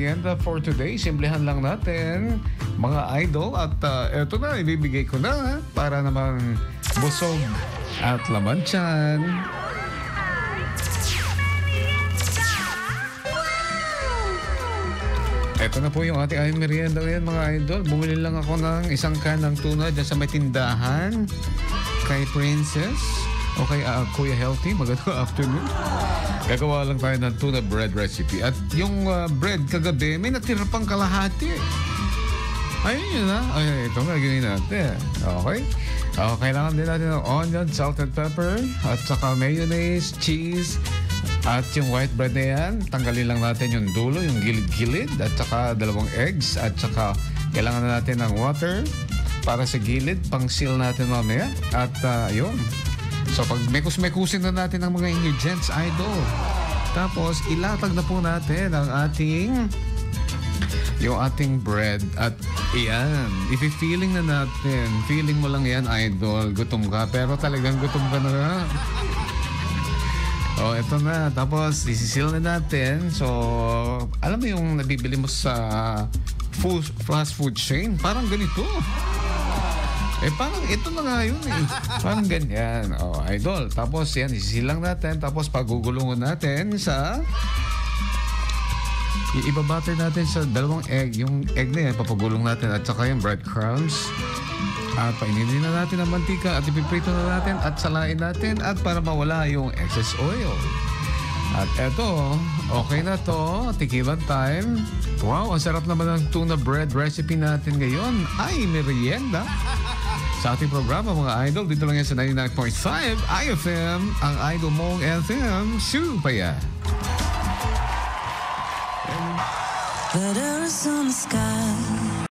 merienda for today. Simplihan lang natin, mga idol. At eto na, ibibigay ko na para namang busog at laman tiyan. Ito na po yung ating ayong merienda ngayon, mga idol. Bumili lang ako ng isang can ng tuna dyan sa may tindahan kay Princess o kay Kuya Healthy. Magandang afternoon. Gagawa lang tayo ng tuna bread recipe. At yung bread kagabi, may natira pang kalahati. Ayun yun ha. Ay, ito nga, gawin natin. Okay? Kailangan din natin ng onion, salt and pepper, at saka mayonnaise, cheese, at yung white bread na yan, tanggalin lang natin yung dulo, yung gilid-gilid, at saka 2 eggs, at saka kailangan na natin ng water para sa gilid, pang seal natin mamaya. At yun. So pag mekus-mekusin na natin ang mga ingredients, idol. Tapos ilatag na po natin ang yung ating bread. At iyan, i-feeling na natin. Feeling mo lang yan, idol. Gutom ka, pero talagang gutom ka na nga. Oh, eto na. Tapos isisil na natin. So, alam mo yung nabibili mo sa fast food chain? Parang ganito. Parang ito na nga yun eh. Parang ganyan. Oh, idol. Tapos yan, isisilang natin. Tapos pagugulungan natin sa... Ibabatter natin sa 2 egg. Yung egg na yan, papagulong natin. At saka yung breadcrumbs. At paininin na natin ang mantika. At ipiprito na natin. At salain natin. At para mawala yung excess oil. At eto, okay na to. Tikilan time. Wow, ang sarap naman ng tuna bread recipe natin ngayon. Ay, merienda. Sa ating programa, mga idol, dito lang yan sa 99.5 IFM, ang idol mong FM, Supaya. Letters on the sky,